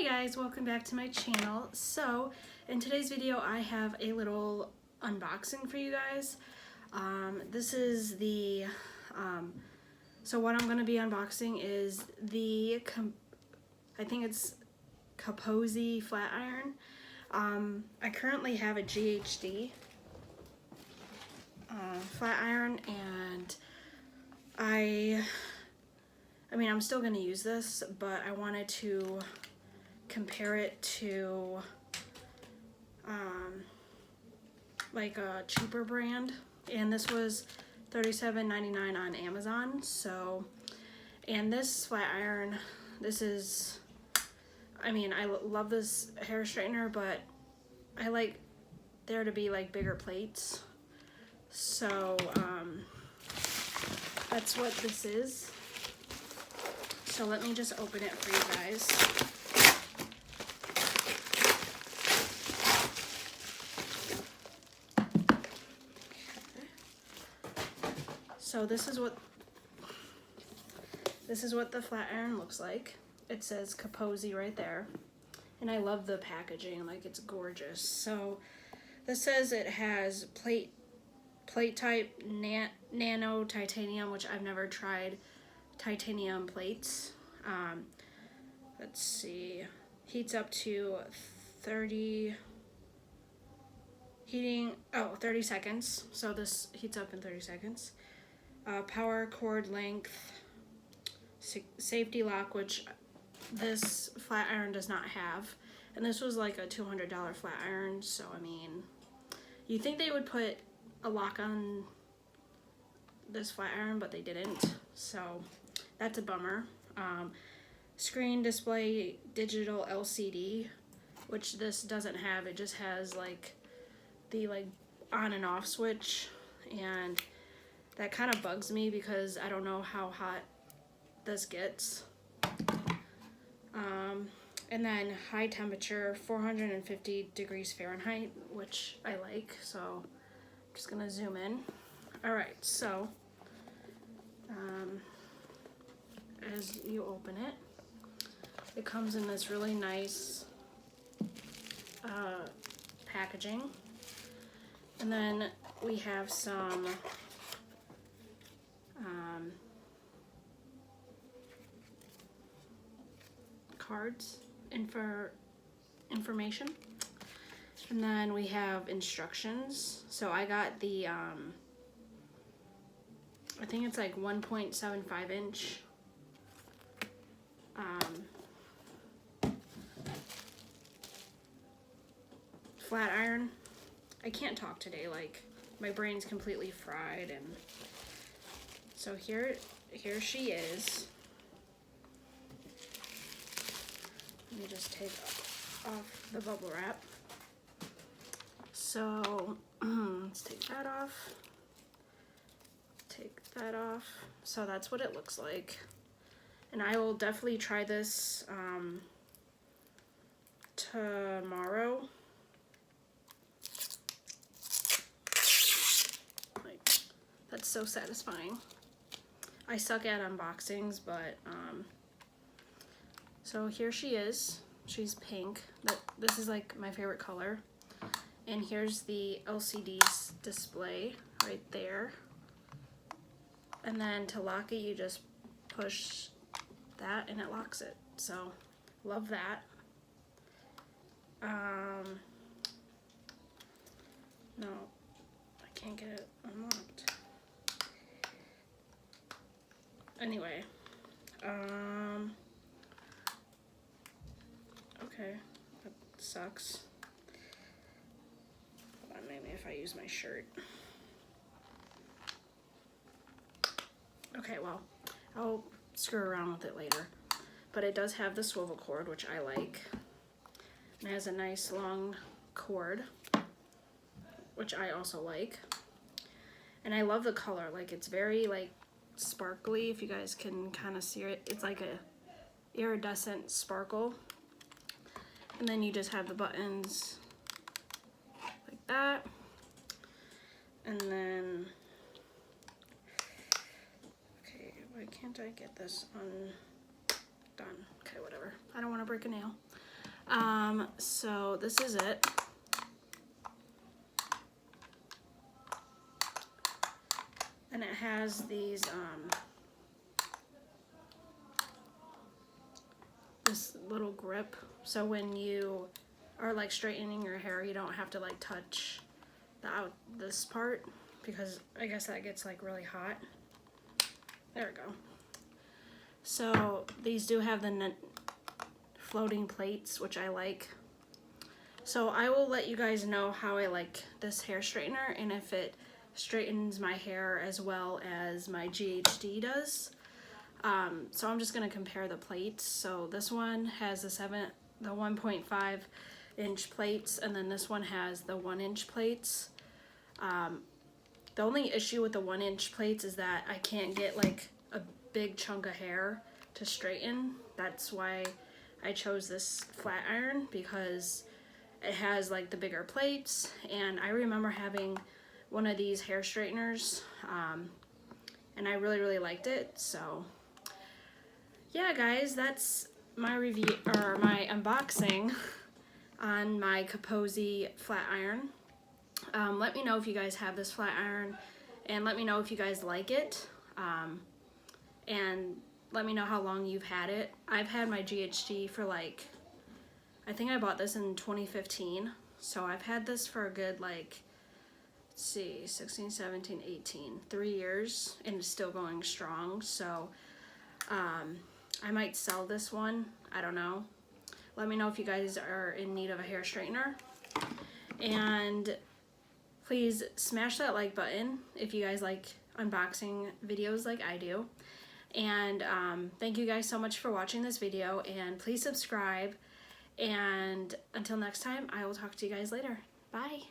guys, welcome back to my channel. So in today's video I have a little unboxing for you guys. This is the so what I'm going to be unboxing is the I think it's Kopozi flat iron. I currently have a GHD flat iron, and I mean, I'm still going to use this, but I wanted to compare it to like a cheaper brand, and this was $37.99 on Amazon. So, and this flat iron, this is, I mean, I love this hair straightener, but I like there to be like bigger plates. So that's what this is. So let me just open it for you guys. So this is what the flat iron looks like. It says Kopozi right there. And I love the packaging, like it's gorgeous. So this says it has plate type nano titanium, which I've never tried titanium plates. Let's see, heats up to 30 seconds. So this heats up in 30 seconds. Power cord length, safety lock, which this flat iron does not have, and this was like a $200 flat iron. So I mean, you think they would put a lock on this flat iron, but they didn't, so that's a bummer. Screen display digital LCD, which this doesn't have. It just has like the on and off switch, and that kind of bugs me because I don't know how hot this gets. And then high temperature, 450 degrees Fahrenheit, which I like, so I'm just gonna zoom in. Alright, so as you open it, it comes in this really nice packaging, and then we have some cards for information, and then we have instructions. So I got the I think it's like 1.75 inch flat iron. I can't talk today, like my brain's completely fried. And so here she is. Let me just take off the bubble wrap. So let's take that off. Take that off. So that's what it looks like. And I will definitely try this tomorrow. Like, that's so satisfying. I suck at unboxings, but so here she is. She's pink. This is like my favorite color. And here's the LCD display right there. And then to lock it, you just push that and it locks it. So love that. No, I can't get it unlocked. Anyway, okay, that sucks. Hold on, maybe if I use my shirt. Okay, well, I'll screw around with it later. But it does have the swivel cord, which I like. And it has a nice long cord, which I also like. And I love the color. Like, it's very like sparkly, if you guys can kind of see it. It's like a iridescent sparkle. And then you just have the buttons like that. And then, okay, why can't I get this undone? Okay, whatever. I don't want to break a nail. So this is it. And it has these, this little grip. So when you are like straightening your hair, you don't have to like touch this part, because I guess that gets like really hot. There we go. So these do have the floating plates, which I like. So I will let you guys know how I like this hair straightener and if it straightens my hair as well as my GHD does. So I'm just gonna compare the plates. So this one has the 1.5 inch plates, and then this one has the 1 inch plates. The only issue with the 1 inch plates is that I can't get like a big chunk of hair to straighten. That's why I chose this flat iron, because it has like the bigger plates. And I remember having one of these hair straighteners, and I really liked it. So yeah, guys, that's my review, or my unboxing on my Kopozi flat iron. Let me know if you guys have this flat iron, and let me know if you guys like it, and let me know how long you've had it. I've had my GHD for like, I think I bought this in 2015, so I've had this for a good like, let's see, 16, 17, 18, 3 years, and it's still going strong. So I might sell this one, I don't know. Let me know if you guys are in need of a hair straightener, and please smash that like button if you guys like unboxing videos like I do. And thank you guys so much for watching this video, and please subscribe. And until next time, I will talk to you guys later. Bye.